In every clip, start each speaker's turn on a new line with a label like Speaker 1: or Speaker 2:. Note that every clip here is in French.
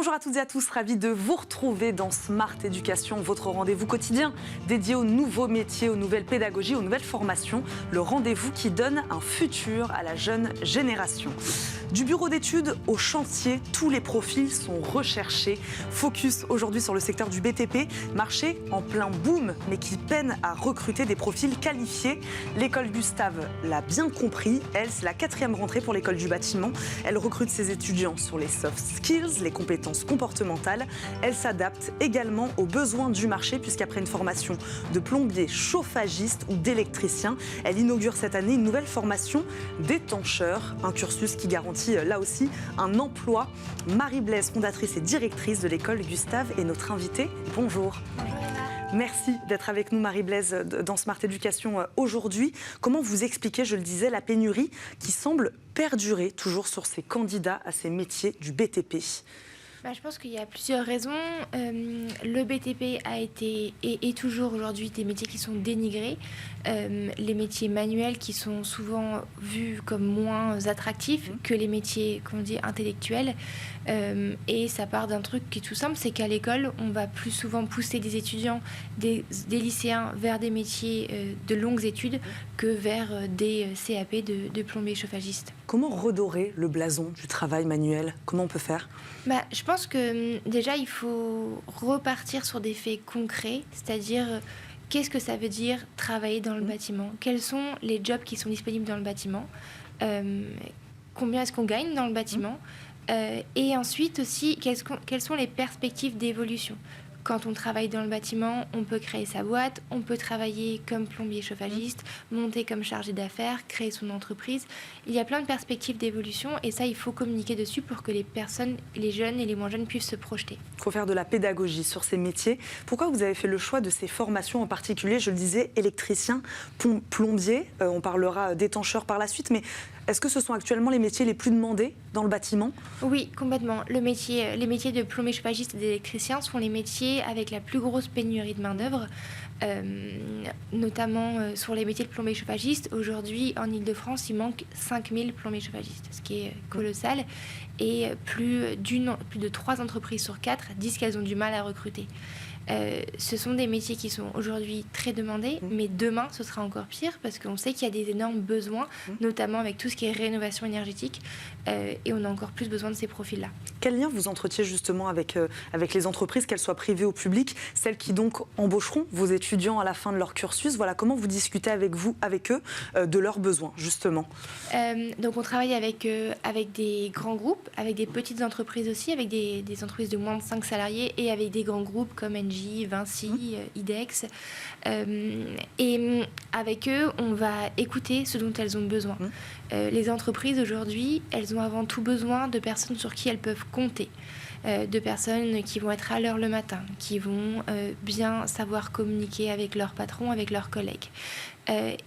Speaker 1: Bonjour à toutes et à tous, ravi de vous retrouver dans Smart Éducation, votre rendez-vous quotidien dédié aux nouveaux métiers, aux nouvelles pédagogies, aux nouvelles formations. Le rendez-vous qui donne un futur à la jeune génération. Du bureau d'études au chantier, tous les profils sont recherchés. Focus aujourd'hui sur le secteur du BTP, marché en plein boom, mais qui peine à recruter des profils qualifiés. L'école Gustave l'a bien compris. Elle, c'est la 4e rentrée pour l'école du bâtiment. Elle recrute ses étudiants sur les soft skills, les compétences comportementales. Elle s'adapte également aux besoins du marché, puisqu'après une formation de plombier, chauffagiste ou d'électricien, elle inaugure cette année une nouvelle formation d'étancheur, un cursus qui garantit là aussi un emploi. Marie Blaise, fondatrice et directrice de l'école Gustave, est notre invitée. Bonjour. Merci d'être avec nous, Marie Blaise, dans Smart Éducation aujourd'hui. Comment vous expliquez, je le disais, la pénurie qui semble perdurer toujours sur ces candidats à ces métiers du BTP ?
Speaker 2: Je pense qu'il y a plusieurs raisons. Le BTP a été et est toujours aujourd'hui des métiers qui sont dénigrés. Les métiers manuels qui sont souvent vus comme moins attractifs que les métiers qu'on dit intellectuels. Et ça part d'un truc qui est tout simple, c'est qu'à l'école, on va plus souvent pousser des étudiants, des lycéens vers des métiers de longues études que vers des CAP de plombier chauffagiste.
Speaker 1: Comment redorer le blason du travail manuel ? Comment on peut faire ?
Speaker 2: Je pense que déjà, il faut repartir sur des faits concrets, c'est-à-dire qu'est-ce que ça veut dire travailler dans le bâtiment ? Quels sont les jobs qui sont disponibles dans le bâtiment ? Combien est-ce qu'on gagne dans le bâtiment ? Et ensuite aussi, quelles sont les perspectives d'évolution ? Quand on travaille dans le bâtiment, on peut créer sa boîte, on peut travailler comme plombier chauffagiste, monter comme chargé d'affaires, créer son entreprise. Il y a plein de perspectives d'évolution et ça, il faut communiquer dessus pour que les personnes, les jeunes et les moins jeunes puissent se projeter.
Speaker 1: Il faut faire de la pédagogie sur ces métiers. Pourquoi vous avez fait le choix de ces formations en particulier ? Je le disais, électricien, plombier, on parlera d'étancheur par la suite, mais est-ce que ce sont actuellement les métiers les plus demandés dans le bâtiment ?
Speaker 2: Oui, complètement. Les métiers de plombier chauffagiste et d'électricien sont les métiers avec la plus grosse pénurie de main-d'œuvre, notamment sur les métiers de plombier chauffagiste. Aujourd'hui, en Ile-de-France, il manque 5000 plombiers chauffagistes, ce qui est colossal. Et plus de 3 entreprises sur 4 disent qu'elles ont du mal à recruter. Ce sont des métiers qui sont aujourd'hui très demandés, mais demain, ce sera encore pire parce qu'on sait qu'il y a des énormes besoins, notamment avec tout ce qui est rénovation énergétique, et on a encore plus besoin de ces profils-là.
Speaker 1: Quel lien vous entretiez justement avec les entreprises, qu'elles soient privées ou publiques, celles qui donc embaucheront vos étudiants à la fin de leur cursus ? Voilà, comment vous discutez avec eux de leurs besoins, justement ?
Speaker 2: Donc on travaille avec des grands groupes, avec des petites entreprises aussi, avec des entreprises de moins de 5 salariés et avec des grands groupes comme Engie, Vinci, IDEX. Et avec eux, on va écouter ce dont elles ont besoin. Les entreprises aujourd'hui, elles ont avant tout besoin de personnes sur qui elles peuvent compter. De personnes qui vont être à l'heure le matin, qui vont bien savoir communiquer avec leurs patrons, avec leurs collègues.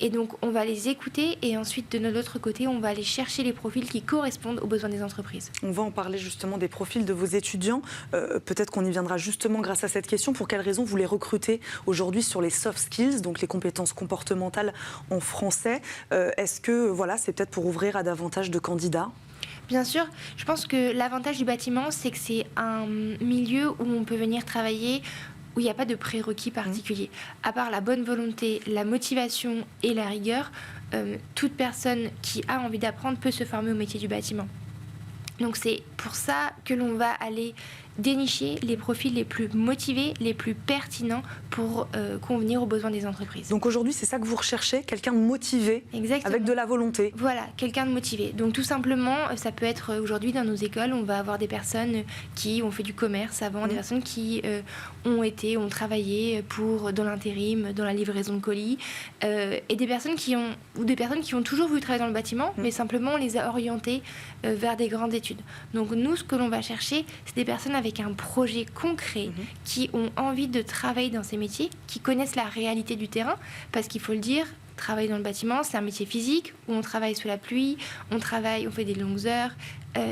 Speaker 2: Et donc, on va les écouter et ensuite, de notre autre côté, on va aller chercher les profils qui correspondent aux besoins des entreprises.
Speaker 1: On va en parler justement des profils de vos étudiants. Peut-être qu'on y viendra justement grâce à cette question. Pour quelles raisons vous les recrutez aujourd'hui sur les soft skills, donc les compétences comportementales en français ? Est-ce que c'est peut-être pour ouvrir à davantage de candidats ?
Speaker 2: Bien sûr, je pense que l'avantage du bâtiment, c'est que c'est un milieu où on peut venir travailler où il n'y a pas de prérequis particuliers. À part la bonne volonté, la motivation et la rigueur, toute personne qui a envie d'apprendre peut se former au métier du bâtiment. Donc c'est pour ça que l'on va aller dénicher les profils les plus motivés, les plus pertinents pour convenir aux besoins des entreprises.
Speaker 1: Donc aujourd'hui, c'est ça que vous recherchez, quelqu'un de motivé,
Speaker 2: exactement,
Speaker 1: avec de la volonté.
Speaker 2: Voilà, quelqu'un de motivé. Donc tout simplement, ça peut être aujourd'hui dans nos écoles, on va avoir des personnes qui ont fait du commerce avant, des personnes qui ont travaillé dans l'intérim, dans la livraison de colis, et des personnes qui ont toujours voulu travailler dans le bâtiment, mais simplement on les a orientés vers des grandes études. Donc nous, ce que l'on va chercher, c'est des personnes avec un projet concret, qui ont envie de travailler dans ces métiers, qui connaissent la réalité du terrain, parce qu'il faut le dire, travailler dans le bâtiment, c'est un métier physique où on travaille sous la pluie, on fait des longues heures.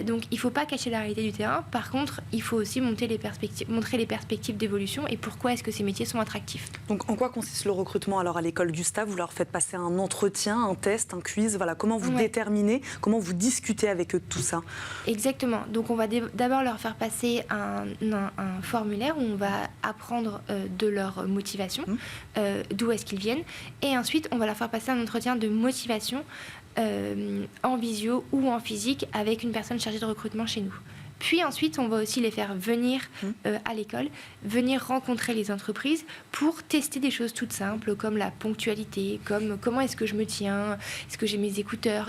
Speaker 2: Donc il ne faut pas cacher la réalité du terrain. Par contre, il faut aussi montrer les perspectives d'évolution et pourquoi est-ce que ces métiers sont attractifs.
Speaker 1: Donc en quoi consiste le recrutement alors à l'école Gustave? Vous leur faites passer un entretien, un test, un quiz, voilà, comment vous déterminez, comment vous discutez avec eux de tout ça?
Speaker 2: Exactement. Donc on va d'abord leur faire passer un formulaire où on va apprendre de leur motivation, d'où est-ce qu'ils viennent, et ensuite on va leur faire passer un entretien de motivation en visio ou en physique avec une personne chargée de recrutement chez nous. Puis ensuite, on va aussi les faire venir à l'école, venir rencontrer les entreprises pour tester des choses toutes simples comme la ponctualité, comme comment est-ce que je me tiens, est-ce que j'ai mes écouteurs,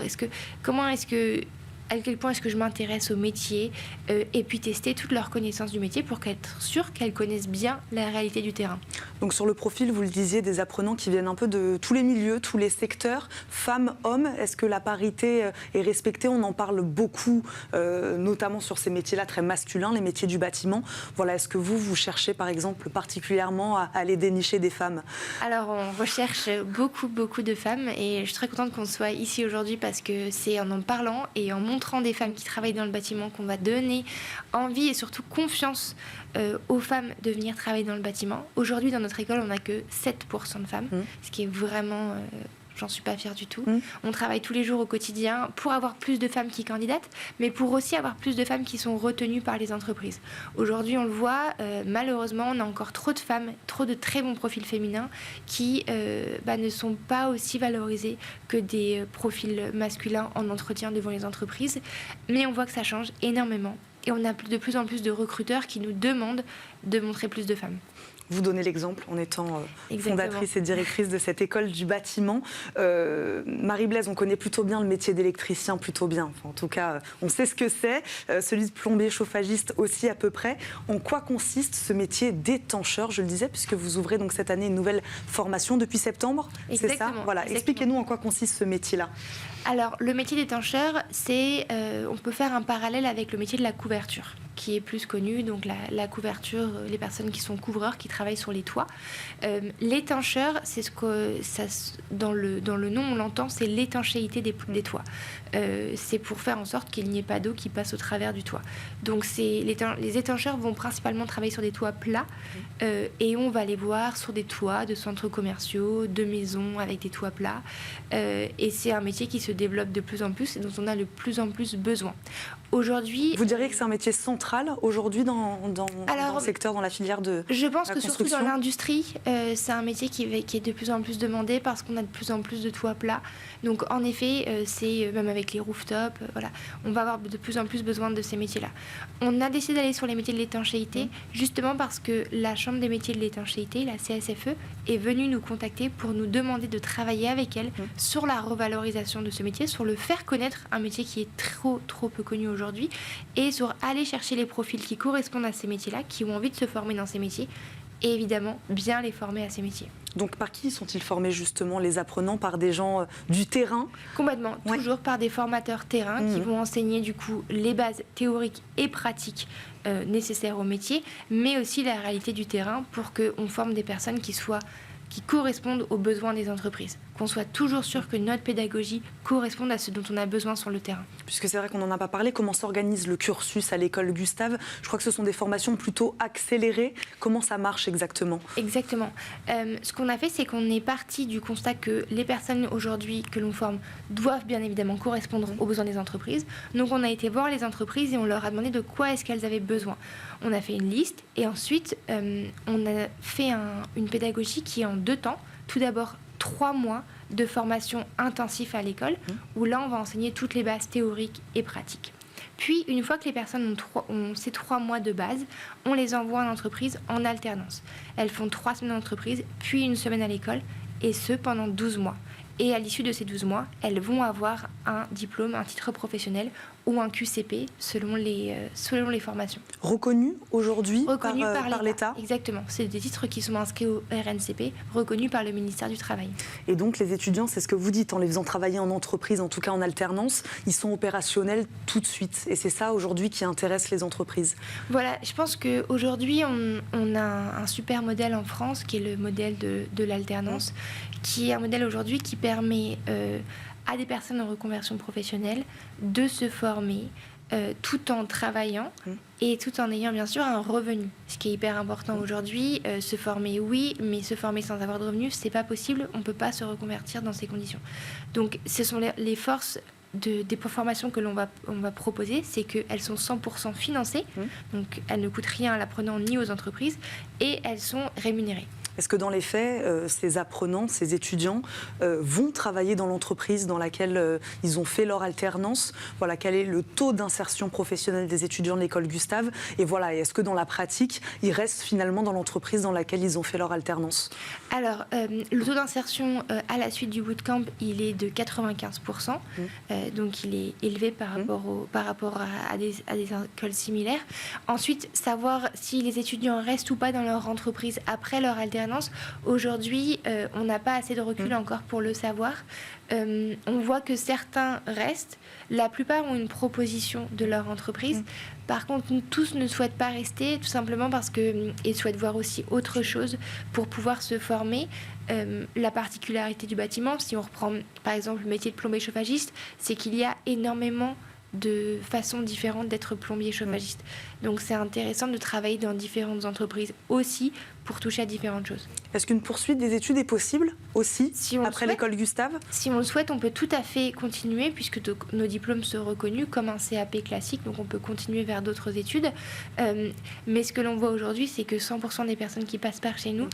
Speaker 2: à quel point est-ce que je m'intéresse au métier, et puis tester toutes leurs connaissances du métier pour être sûr qu'elles connaissent bien la réalité du terrain.
Speaker 1: Donc sur le profil, vous le disiez, des apprenants qui viennent un peu de tous les milieux, tous les secteurs, femmes, hommes. Est-ce que la parité est respectée? On en parle beaucoup, notamment sur ces métiers-là très masculins, les métiers du bâtiment. Voilà, est-ce que vous cherchez par exemple particulièrement à aller dénicher des femmes?
Speaker 2: Alors on recherche beaucoup de femmes et je suis très contente qu'on soit ici aujourd'hui parce que c'est en parlant et en montrant des femmes qui travaillent dans le bâtiment qu'on va donner envie et surtout confiance aux femmes de venir travailler dans le bâtiment. Aujourd'hui, dans notre école, on n'a que 7% de femmes, ce qui est vraiment... j'en suis pas fière du tout. On travaille tous les jours au quotidien pour avoir plus de femmes qui candidatent, mais pour aussi avoir plus de femmes qui sont retenues par les entreprises. Aujourd'hui, on le voit, malheureusement, on a encore trop de femmes, trop de très bons profils féminins qui ne sont pas aussi valorisés que des profils masculins en entretien devant les entreprises. Mais on voit que ça change énormément. Et on a de plus en plus de recruteurs qui nous demandent de montrer plus de femmes.
Speaker 1: Vous donnez l'exemple en étant fondatrice et directrice de cette école du bâtiment. Marie-Blaise, on connaît plutôt bien le métier d'électricien, plutôt bien. Enfin, en tout cas, on sait ce que c'est. Celui de plombier, chauffagiste aussi à peu près. En quoi consiste ce métier d'étancheur, je le disais, puisque vous ouvrez donc cette année une nouvelle formation depuis septembre? C'est ça? Voilà. Expliquez-nous en quoi consiste ce métier-là.
Speaker 2: Alors, le métier d'étancheur, on peut faire un parallèle avec le métier de la couverture, qui est plus connu. Donc la couverture, les personnes qui sont couvreurs, qui travaillent sur les toits. L'étancheur, c'est dans le nom, on l'entend, c'est l'étanchéité des toits. C'est pour faire en sorte qu'il n'y ait pas d'eau qui passe au travers du toit. Donc les étancheurs vont principalement travailler sur des toits plats et on va les voir sur des toits de centres commerciaux, de maisons avec des toits plats. Et c'est un métier qui se développe de plus en plus et dont on a de plus en plus besoin. Aujourd'hui,
Speaker 1: vous diriez que c'est un métier central aujourd'hui dans le secteur, dans la filière de
Speaker 2: Je pense
Speaker 1: la
Speaker 2: que surtout dans l'industrie, c'est un métier qui est de plus en plus demandé parce qu'on a de plus en plus de toits plats. Donc en effet, c'est même avec les rooftops, voilà, on va avoir de plus en plus besoin de ces métiers-là. On a décidé d'aller sur les métiers de l'étanchéité justement parce que la Chambre des métiers de l'étanchéité, la CSFE, est venue nous contacter pour nous demander de travailler avec elle sur la revalorisation de ce métier, sur le faire connaître, un métier qui est trop peu connu aujourd'hui, et sur aller chercher les profils qui correspondent à ces métiers-là, qui ont envie de se former dans ces métiers, et évidemment bien les former à ces métiers.
Speaker 1: Donc par qui sont-ils formés justement, les apprenants? Par des gens du terrain?
Speaker 2: Complètement, toujours par des formateurs terrain qui vont enseigner du coup les bases théoriques et pratiques nécessaires au métier, mais aussi la réalité du terrain pour qu'on forme des personnes qui correspondent aux besoins des entreprises, qu'on soit toujours sûr que notre pédagogie corresponde à ce dont on a besoin sur le terrain.
Speaker 1: Puisque c'est vrai qu'on n'en a pas parlé, comment s'organise le cursus à l'école Gustave? Je crois que ce sont des formations plutôt accélérées. Comment ça marche exactement?
Speaker 2: Exactement. Ce qu'on a fait, c'est qu'on est parti du constat que les personnes aujourd'hui que l'on forme doivent bien évidemment correspondre aux besoins des entreprises. Donc on a été voir les entreprises et on leur a demandé de quoi est-ce qu'elles avaient besoin. On a fait une liste et ensuite on a fait une pédagogie qui est en 2 temps. Tout d'abord 3 mois de formation intensive à l'école où là on va enseigner toutes les bases théoriques et pratiques. Puis une fois que les personnes ont ces 3 mois de base, on les envoie en entreprise en alternance. Elles font 3 semaines en entreprise, puis 1 semaine à l'école, et ce pendant 12 mois. Et à l'issue de ces 12 mois, elles vont avoir un diplôme, un titre professionnel ou un QCP selon les formations.
Speaker 1: Reconnus aujourd'hui par l'État.
Speaker 2: Exactement. C'est des titres qui sont inscrits au RNCP, reconnus par le ministère du Travail.
Speaker 1: Et donc les étudiants, c'est ce que vous dites, en les faisant travailler en entreprise, en tout cas en alternance, ils sont opérationnels tout de suite. Et c'est ça aujourd'hui qui intéresse les entreprises.
Speaker 2: Voilà, je pense qu'aujourd'hui, on a un super modèle en France qui est le modèle de l'alternance, qui est un modèle aujourd'hui qui permet à des personnes en reconversion professionnelle de se former tout en travaillant et tout en ayant bien sûr un revenu. Ce qui est hyper important aujourd'hui, se former oui, mais se former sans avoir de revenus, c'est pas possible, on peut pas se reconvertir dans ces conditions. Donc ce sont les forces des formations que on va proposer, c'est qu'elles sont 100% financées, donc elles ne coûtent rien à l'apprenant ni aux entreprises, et elles sont rémunérées.
Speaker 1: Est-ce que dans les faits, ces apprenants, ces étudiants vont travailler dans l'entreprise dans laquelle ils ont fait leur alternance? Voilà, quel est le taux d'insertion professionnelle des étudiants de l'école Gustave? Et voilà, est-ce que dans la pratique, ils restent finalement dans l'entreprise dans laquelle ils ont fait leur alternance?
Speaker 2: Alors, le taux d'insertion à la suite du bootcamp, il est de 95%. Donc, il est élevé par rapport à des écoles similaires. Ensuite, savoir si les étudiants restent ou pas dans leur entreprise après leur alternance. Aujourd'hui, on n'a pas assez de recul encore pour le savoir. On voit que certains restent. La plupart ont une proposition de leur entreprise. Par contre, tous ne souhaitent pas rester, tout simplement parce qu'ils souhaitent voir aussi autre chose pour pouvoir se former. La particularité du bâtiment, si on reprend par exemple le métier de plombier chauffagiste, c'est qu'il y a énormément de façons différentes d'être plombier chauffagiste. Donc c'est intéressant de travailler dans différentes entreprises aussi pour toucher à différentes choses.
Speaker 1: Est-ce qu'une poursuite des études est possible aussi après l'école Gustave? Si
Speaker 2: on le souhaite, on peut tout à fait continuer puisque nos diplômes sont reconnus comme un CAP classique, donc on peut continuer vers d'autres études. Mais ce que l'on voit aujourd'hui, c'est que 100% des personnes qui passent par chez nous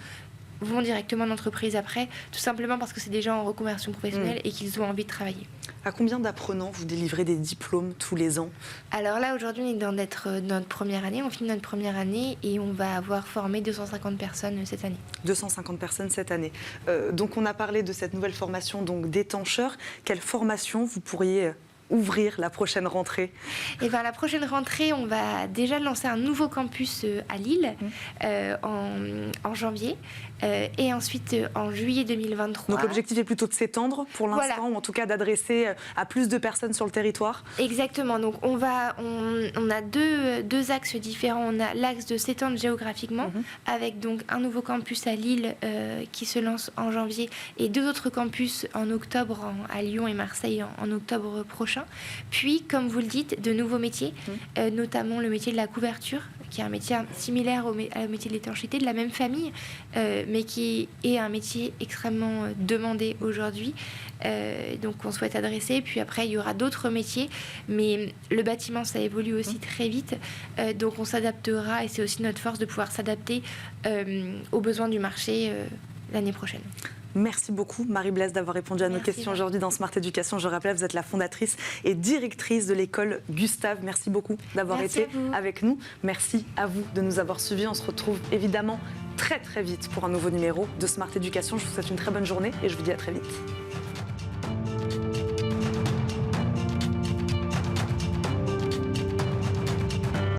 Speaker 2: vont directement en entreprise après, tout simplement parce que c'est des gens en reconversion professionnelle et qu'ils ont envie de travailler.
Speaker 1: À combien d'apprenants vous délivrez des diplômes tous les ans?
Speaker 2: Alors là, aujourd'hui, on est dans notre première année. On finit notre première année et on va avoir formé 250 personnes cette année.
Speaker 1: 250 personnes cette année. Donc on a parlé de cette nouvelle formation donc d'étancheur. Quelle formation vous pourriez ouvrir la prochaine rentrée?
Speaker 2: Et bien, la prochaine rentrée, on va déjà lancer un nouveau campus à Lille en janvier et ensuite en juillet 2023.
Speaker 1: Donc l'objectif est plutôt de s'étendre pour l'instant, ou en tout cas d'adresser à plus de personnes sur le territoire?
Speaker 2: Exactement. Donc on a deux axes différents. On a l'axe de s'étendre géographiquement avec donc un nouveau campus à Lille qui se lance en janvier et deux autres campus en octobre à Lyon et Marseille en octobre prochain. Puis, comme vous le dites, de nouveaux métiers, notamment le métier de la couverture, qui est un métier similaire au métier de l'étanchéité, de la même famille, mais qui est un métier extrêmement demandé aujourd'hui. Donc, on souhaite adresser. Puis après, il y aura d'autres métiers, mais le bâtiment, ça évolue aussi très vite. Donc, on s'adaptera, et c'est aussi notre force de pouvoir s'adapter aux besoins du marché l'année prochaine.
Speaker 1: Merci beaucoup Marie-Blaise d'avoir répondu à nos questions aujourd'hui dans Smart Education. Je rappelle, vous êtes la fondatrice et directrice de l'école Gustave. Merci beaucoup d'avoir été avec nous. Merci à vous de nous avoir suivis. On se retrouve évidemment très très vite pour un nouveau numéro de Smart Education. Je vous souhaite une très bonne journée et je vous dis à très vite.